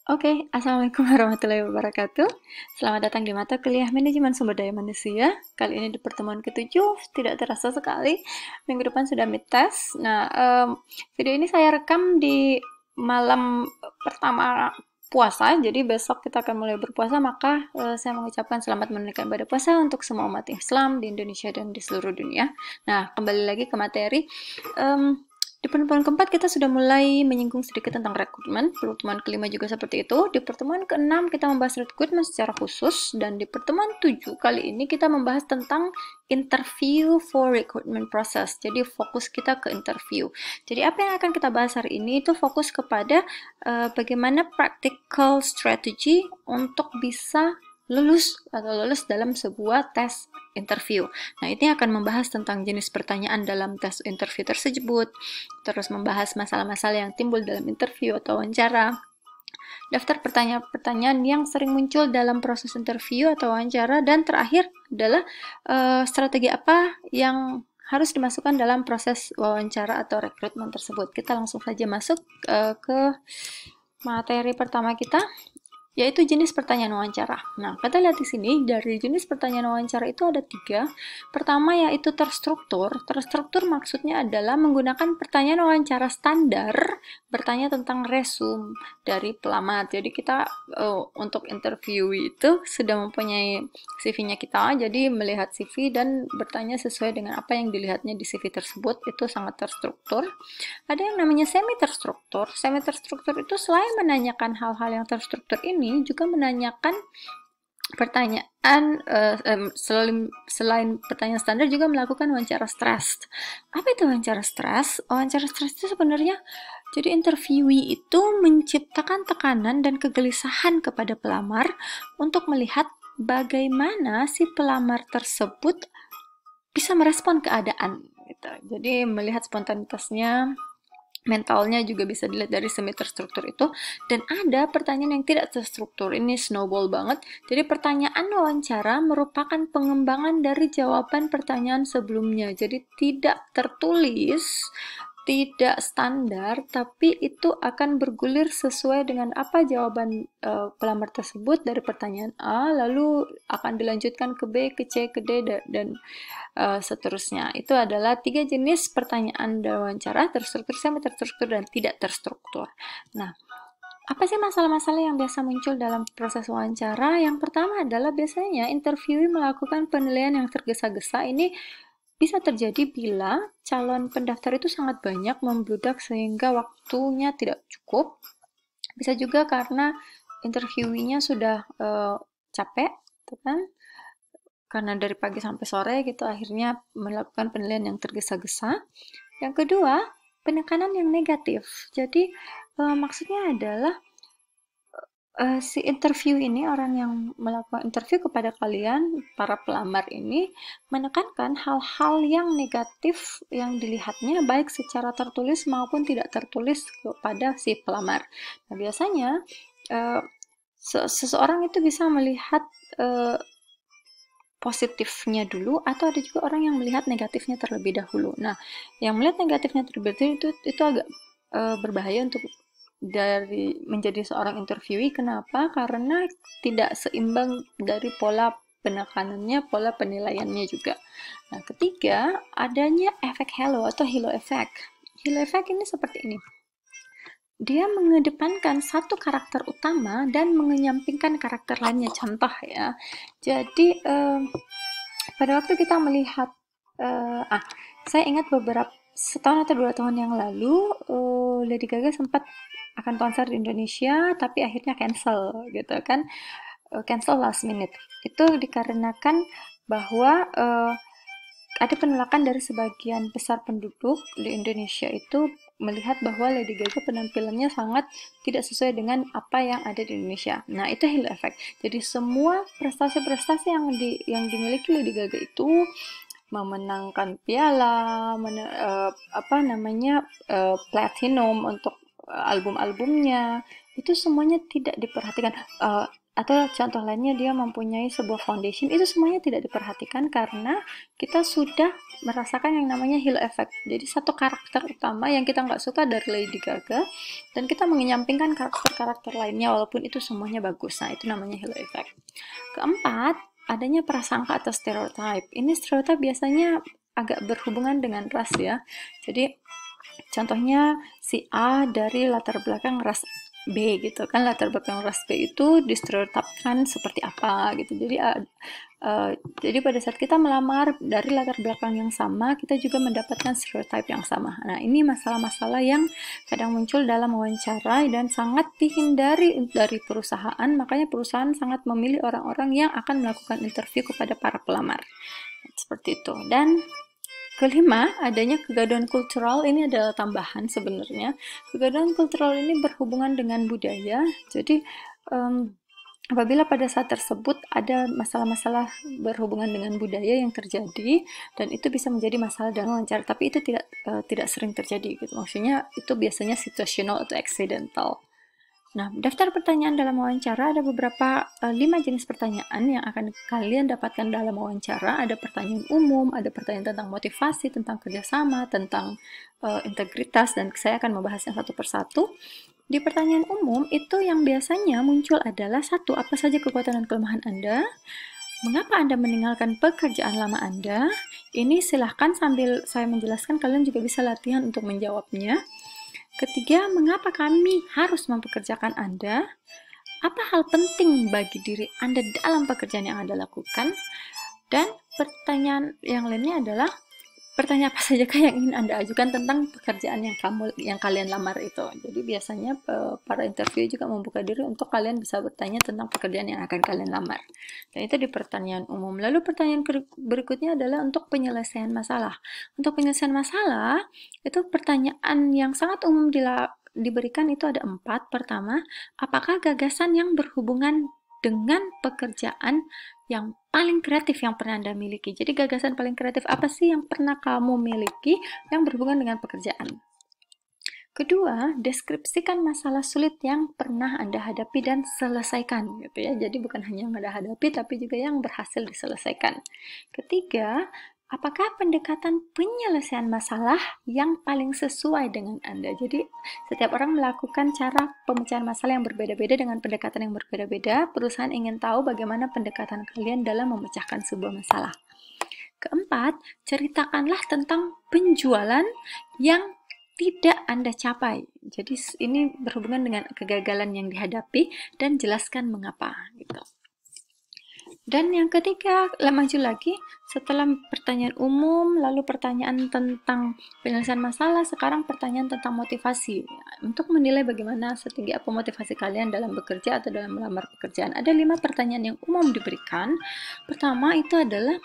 Oke, Assalamualaikum warahmatullahi wabarakatuh. Selamat datang di mata kuliah Manajemen Sumber Daya Manusia. Kali ini di pertemuan ke-7, tidak terasa sekali. Minggu depan sudah midtest. Nah, video ini saya rekam di malam pertama puasa, jadi besok kita akan mulai berpuasa, maka saya mengucapkan selamat menunaikan ibadah puasa untuk semua umat Islam di Indonesia dan di seluruh dunia. Nah, kembali lagi ke materi. Di pertemuan keempat kita sudah mulai menyinggung sedikit tentang rekrutmen. Pertemuan kelima juga seperti itu. Di pertemuan keenam kita membahas rekrutmen secara khusus. Dan di pertemuan tujuh kali ini kita membahas tentang interview for recruitment process. Jadi fokus kita ke interview. Jadi apa yang akan kita bahas hari ini itu fokus kepada bagaimana practical strategy untuk bisa lulus dalam sebuah tes interview. Nah, ini akan membahas tentang jenis pertanyaan dalam tes interview tersebut, terus membahas masalah-masalah yang timbul dalam interview atau wawancara, daftar pertanyaan-pertanyaan yang sering muncul dalam proses interview atau wawancara, dan terakhir adalah strategi apa yang harus dimasukkan dalam proses wawancara atau rekrutmen tersebut. Kita langsung saja masuk ke materi pertama kita, yaitu jenis pertanyaan wawancara. Nah, kita lihat di sini, dari jenis pertanyaan wawancara itu ada 3. Pertama yaitu terstruktur. Terstruktur maksudnya adalah menggunakan pertanyaan wawancara standar, bertanya tentang resume dari pelamar. Jadi kita untuk interview itu sudah mempunyai CV-nya kita, jadi melihat CV dan bertanya sesuai dengan apa yang dilihatnya di CV tersebut, itu sangat terstruktur. Ada yang namanya semi terstruktur. Semi terstruktur itu selain menanyakan hal-hal yang terstruktur ini, juga menanyakan pertanyaan selain pertanyaan standar, juga melakukan wawancara stres. Apa itu wawancara stres? Wawancara stres itu sebenarnya, jadi interviewee itu menciptakan tekanan dan kegelisahan kepada pelamar untuk melihat bagaimana si pelamar tersebut bisa merespon keadaan gitu. Jadi melihat spontanitasnya, mentalnya juga bisa dilihat dari semi terstruktur itu. Dan ada pertanyaan yang tidak terstruktur, ini snowball banget. Jadi pertanyaan wawancara merupakan pengembangan dari jawaban pertanyaan sebelumnya, jadi tidak tertulis, tidak standar, tapi itu akan bergulir sesuai dengan apa jawaban pelamar tersebut dari pertanyaan A, lalu akan dilanjutkan ke B, ke C, ke D, dan seterusnya. Itu adalah 3 jenis pertanyaan dan wawancara: terstruktur, semi terstruktur, dan tidak terstruktur. Nah, apa sih masalah-masalah yang biasa muncul dalam proses wawancara? Yang pertama adalah biasanya interviewee melakukan penilaian yang tergesa-gesa. Ini bisa terjadi bila calon pendaftar itu sangat banyak, membludak sehingga waktunya tidak cukup. Bisa juga karena interviewee-nya sudah capek, gitu kan? Karena dari pagi sampai sore gitu, akhirnya melakukan penilaian yang tergesa-gesa. Yang kedua, penekanan yang negatif. Jadi maksudnya adalah si interview ini, orang yang melakukan interview kepada kalian, para pelamar ini, menekankan hal-hal yang negatif yang dilihatnya baik secara tertulis maupun tidak tertulis kepada si pelamar. Nah, biasanya seseorang itu bisa melihat positifnya dulu, atau ada juga orang yang melihat negatifnya terlebih dahulu. Nah, yang melihat negatifnya terlebih dahulu itu agak berbahaya untuk dari menjadi seorang interviewee. Kenapa? Karena tidak seimbang dari pola penekanannya, pola penilaiannya juga. Nah, ketiga, adanya efek halo atau halo effect. Halo effect ini seperti ini. Dia mengedepankan satu karakter utama dan mengenyampingkan karakter lainnya. Contoh ya. Jadi pada waktu kita melihat saya ingat beberapa setahun atau 2 tahun yang lalu, Lady Gaga sempat akan konser di Indonesia, tapi akhirnya cancel gitu kan. Cancel last minute. Itu dikarenakan bahwa ada penolakan dari sebagian besar penduduk di Indonesia itu melihat bahwa Lady Gaga penampilannya sangat tidak sesuai dengan apa yang ada di Indonesia. Nah, itu halo effect. Jadi semua prestasi-prestasi yang dimiliki Lady Gaga itu, memenangkan piala, platinum untuk album-albumnya, itu semuanya tidak diperhatikan. atau contoh lainnya dia mempunyai sebuah foundation, itu semuanya tidak diperhatikan karena kita sudah merasakan yang namanya halo effect. Jadi satu karakter utama yang kita nggak suka dari Lady Gaga dan kita mengenyampingkan karakter-karakter lainnya walaupun itu semuanya bagus. Nah, itu namanya halo effect. Keempat, adanya prasangka atau stereotype. Ini stereotype biasanya agak berhubungan dengan ras ya. Jadi contohnya si A dari latar belakang ras B gitu kan, latar belakang ras B itu distereotipkan seperti apa gitu. Jadi pada saat kita melamar dari latar belakang yang sama, kita juga mendapatkan stereotip yang sama. Nah, ini masalah-masalah yang kadang muncul dalam wawancara dan sangat dihindari dari perusahaan, makanya perusahaan sangat memilih orang-orang yang akan melakukan interview kepada para pelamar. Seperti itu. Dan kelima, adanya kegaduhan kultural. Ini adalah tambahan sebenarnya. Kegaduhan kultural ini berhubungan dengan budaya. Jadi, apabila pada saat tersebut ada masalah-masalah berhubungan dengan budaya yang terjadi, dan itu bisa menjadi masalah dalam wawancara, tapi itu tidak sering terjadi. Gitu. Maksudnya itu biasanya situasional atau accidental. Nah, daftar pertanyaan dalam wawancara ada beberapa 5 jenis pertanyaan yang akan kalian dapatkan dalam wawancara. Ada pertanyaan umum, ada pertanyaan tentang motivasi, tentang kerjasama, tentang integritas, dan saya akan membahasnya satu persatu. Di pertanyaan umum, itu yang biasanya muncul adalah satu, apa saja kekuatan dan kelemahan Anda? Mengapa Anda meninggalkan pekerjaan lama Anda? Ini silahkan sambil saya menjelaskan, kalian juga bisa latihan untuk menjawabnya. Ketiga, mengapa kami harus mempekerjakan Anda? Apa hal penting bagi diri Anda dalam pekerjaan yang Anda lakukan? Dan pertanyaan yang lainnya adalah, pertanyaan apa saja yang ingin Anda ajukan tentang pekerjaan yang kalian lamar itu. Jadi biasanya para interview juga membuka diri untuk kalian bisa bertanya tentang pekerjaan yang akan kalian lamar. Dan itu di pertanyaan umum. Lalu pertanyaan berikutnya adalah untuk penyelesaian masalah. Untuk penyelesaian masalah, itu pertanyaan yang sangat umum diberikan itu ada 4. Pertama, apakah gagasan yang berhubungan dengan pekerjaan yang paling kreatif yang pernah Anda miliki? Jadi gagasan paling kreatif apa sih yang pernah kamu miliki yang berhubungan dengan pekerjaan? Kedua, deskripsikan masalah sulit yang pernah Anda hadapi dan selesaikan, gitu ya. Jadi bukan hanya yang Anda hadapi, tapi juga yang berhasil diselesaikan. Ketiga, apakah pendekatan penyelesaian masalah yang paling sesuai dengan Anda? Jadi, setiap orang melakukan cara pemecahan masalah yang berbeda-beda dengan pendekatan yang berbeda-beda. Perusahaan ingin tahu bagaimana pendekatan kalian dalam memecahkan sebuah masalah. Keempat, ceritakanlah tentang penjualan yang tidak Anda capai. Jadi ini berhubungan dengan kegagalan yang dihadapi dan jelaskan mengapa gitu. Dan yang ketiga, maju lagi, setelah pertanyaan umum, lalu pertanyaan tentang penyelesaian masalah, sekarang pertanyaan tentang motivasi. Untuk menilai bagaimana setinggi apa motivasi kalian dalam bekerja atau dalam melamar pekerjaan. Ada 5 pertanyaan yang umum diberikan. Pertama itu adalah,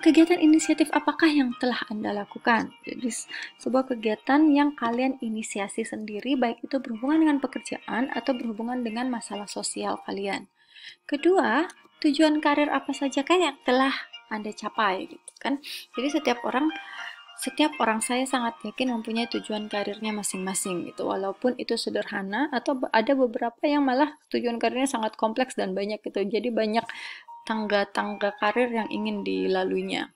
kegiatan inisiatif apakah yang telah Anda lakukan? Jadi sebuah kegiatan yang kalian inisiasi sendiri, baik itu berhubungan dengan pekerjaan atau berhubungan dengan masalah sosial kalian. Kedua, tujuan karir apa saja kan yang telah Anda capai gitu kan. Jadi setiap orang saya sangat yakin mempunyai tujuan karirnya masing-masing gitu. Walaupun itu sederhana atau ada beberapa yang malah tujuan karirnya sangat kompleks dan banyak gitu. Jadi banyak tangga-tangga karir yang ingin dilaluinya.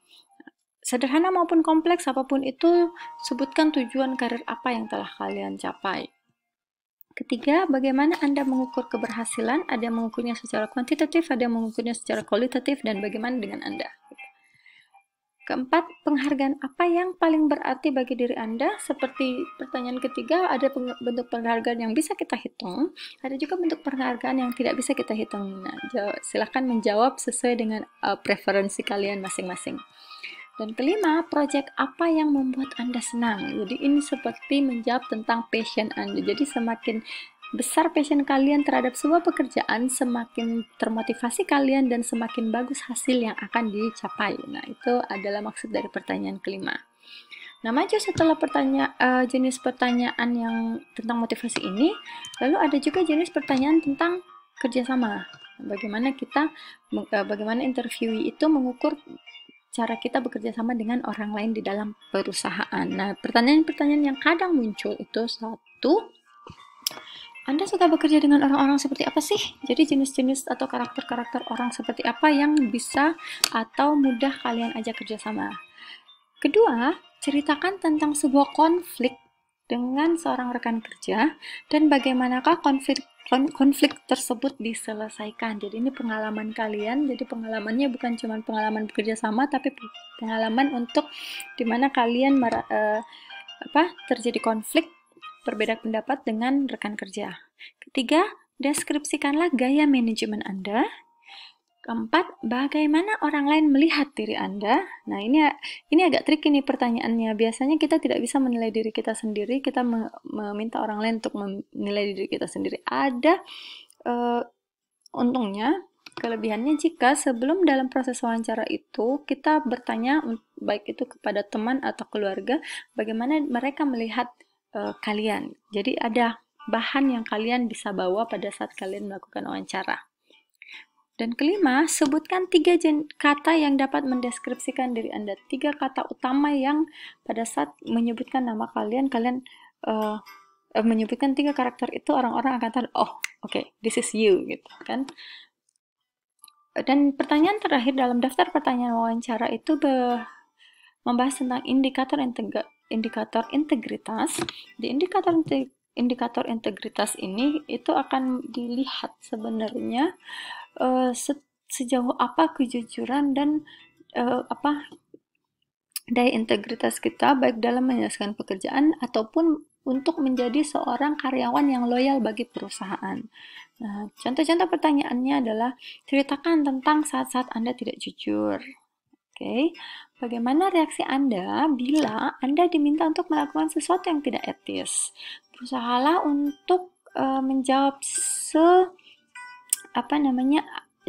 Sederhana maupun kompleks apapun itu, sebutkan tujuan karir apa yang telah kalian capai. Ketiga, bagaimana Anda mengukur keberhasilan? Ada yang mengukurnya secara kuantitatif, ada yang mengukurnya secara kualitatif, dan bagaimana dengan Anda? Keempat, penghargaan apa yang paling berarti bagi diri Anda? Seperti pertanyaan ketiga, ada bentuk penghargaan yang bisa kita hitung, ada juga bentuk penghargaan yang tidak bisa kita hitung. Nah, silahkan menjawab sesuai dengan preferensi kalian masing-masing. Dan kelima, proyek apa yang membuat Anda senang? Jadi ini seperti menjawab tentang passion Anda. Jadi semakin besar passion kalian terhadap sebuah pekerjaan, semakin termotivasi kalian dan semakin bagus hasil yang akan dicapai. Nah, itu adalah maksud dari pertanyaan kelima. Nah, maju setelah jenis pertanyaan yang tentang motivasi ini, lalu ada juga jenis pertanyaan tentang kerjasama. Bagaimana interviewee itu mengukur cara kita bekerja sama dengan orang lain di dalam perusahaan. Nah, pertanyaan-pertanyaan yang kadang muncul itu satu, Anda suka bekerja dengan orang-orang seperti apa sih? Jadi jenis-jenis atau karakter-karakter orang seperti apa yang bisa atau mudah kalian ajak kerjasama. Kedua, ceritakan tentang sebuah konflik dengan seorang rekan kerja dan bagaimanakah konflik tersebut diselesaikan. Jadi ini pengalaman kalian, jadi pengalamannya bukan cuma pengalaman bekerja sama, tapi pengalaman untuk dimana kalian terjadi konflik berbeda pendapat dengan rekan kerja. Ketiga, deskripsikanlah gaya manajemen Anda. Keempat, bagaimana orang lain melihat diri Anda? Nah, ini agak tricky nih pertanyaannya. Biasanya kita tidak bisa menilai diri kita sendiri, kita meminta orang lain untuk menilai diri kita sendiri. Ada untungnya, kelebihannya jika sebelum dalam proses wawancara itu, kita bertanya, baik itu kepada teman atau keluarga, bagaimana mereka melihat kalian. Jadi ada bahan yang kalian bisa bawa pada saat kalian melakukan wawancara. Dan kelima, sebutkan 3 kata yang dapat mendeskripsikan diri Anda. 3 kata utama yang pada saat menyebutkan nama kalian menyebutkan 3 karakter itu, orang-orang akan tahu, oh, okay, this is you, gitu kan. Dan pertanyaan terakhir dalam daftar pertanyaan wawancara itu membahas tentang indikator integritas. Di indikator integritas ini itu akan dilihat sebenarnya sejauh apa kejujuran dan daya integritas kita baik dalam menyelesaikan pekerjaan ataupun untuk menjadi seorang karyawan yang loyal bagi perusahaan. Nah, contoh-contoh pertanyaannya adalah ceritakan tentang saat-saat Anda tidak jujur. Oke, bagaimana reaksi Anda bila Anda diminta untuk melakukan sesuatu yang tidak etis? Berusahalah untuk menjawab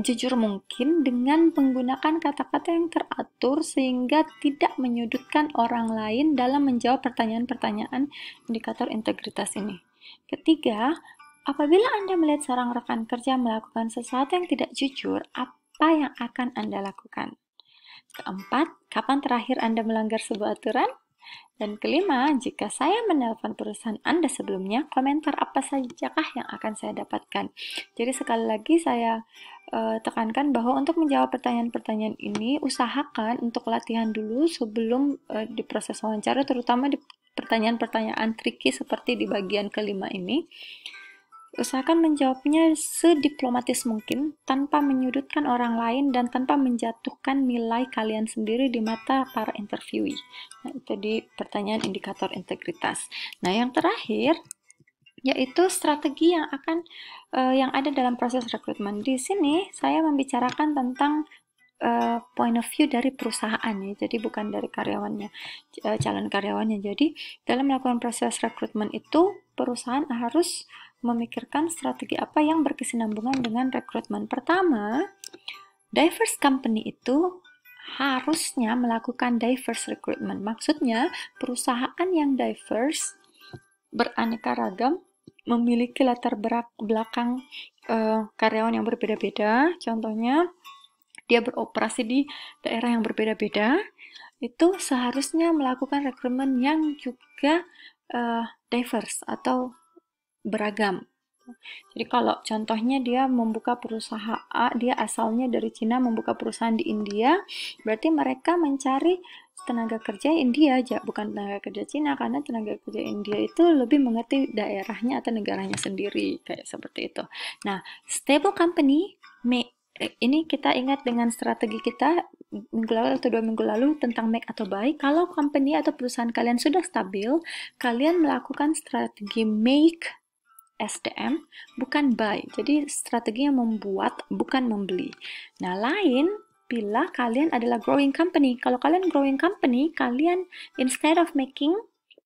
jujur mungkin dengan menggunakan kata-kata yang teratur sehingga tidak menyudutkan orang lain dalam menjawab pertanyaan-pertanyaan indikator integritas ini. Ketiga, apabila Anda melihat seorang rekan kerja melakukan sesuatu yang tidak jujur, apa yang akan Anda lakukan? Keempat, kapan terakhir Anda melanggar sebuah aturan? Dan kelima, jika saya menelpon perusahaan Anda sebelumnya, komentar apa sajakah yang akan saya dapatkan? Jadi sekali lagi saya tekankan bahwa untuk menjawab pertanyaan-pertanyaan ini, usahakan untuk latihan dulu sebelum di proses wawancara, terutama di pertanyaan-pertanyaan tricky seperti di bagian kelima ini. Usahakan menjawabnya sediplomatis mungkin, tanpa menyudutkan orang lain dan tanpa menjatuhkan nilai kalian sendiri di mata para interviewee. Nah, itu di pertanyaan indikator integritas. Nah, yang terakhir yaitu strategi yang ada dalam proses rekrutmen. Di sini saya membicarakan tentang point of view dari perusahaan ya, jadi bukan dari karyawannya, calon karyawannya. Jadi dalam melakukan proses rekrutmen itu perusahaan harus memikirkan strategi apa yang berkesinambungan dengan rekrutmen. Pertama, diverse company itu harusnya melakukan diverse recruitment. Maksudnya perusahaan yang diverse, beraneka ragam, memiliki latar belakang karyawan yang berbeda-beda. Contohnya dia beroperasi di daerah yang berbeda-beda, itu seharusnya melakukan rekrutmen yang juga diverse atau beragam. Jadi kalau contohnya dia membuka perusahaan, dia asalnya dari Cina membuka perusahaan di India, berarti mereka mencari tenaga kerja India aja, bukan tenaga kerja Cina, karena tenaga kerja India itu lebih mengerti daerahnya atau negaranya sendiri, kayak seperti itu. Nah, stable company, ini kita ingat dengan strategi kita minggu lalu atau 2 minggu lalu tentang make atau buy. Kalau company atau perusahaan kalian sudah stabil, kalian melakukan strategi make SDM, bukan buy. Jadi strateginya membuat, bukan membeli. Nah, lain bila kalian adalah growing company. Kalau kalian growing company, kalian instead of making,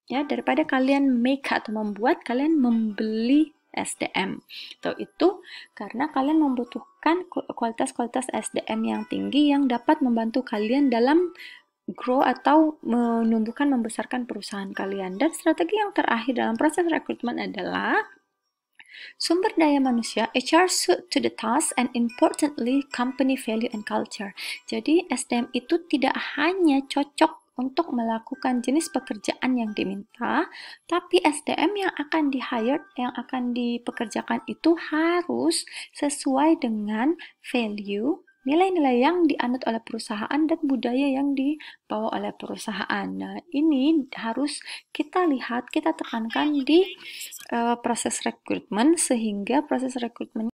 ya, daripada kalian make atau membuat, kalian membeli SDM. Itu karena kalian membutuhkan kualitas-kualitas SDM yang tinggi yang dapat membantu kalian dalam grow atau menumbuhkan, membesarkan perusahaan kalian. Dan strategi yang terakhir dalam proses rekrutmen adalah sumber daya manusia, HR suit to the task, and importantly, company value and culture. Jadi, SDM itu tidak hanya cocok untuk melakukan jenis pekerjaan yang diminta, tapi SDM yang akan di-hire, yang akan dipekerjakan itu harus sesuai dengan value, nilai-nilai yang dianut oleh perusahaan dan budaya yang dibawa oleh perusahaan. Nah, ini harus kita lihat, kita tekankan di proses rekrutmen, sehingga proses rekrutmen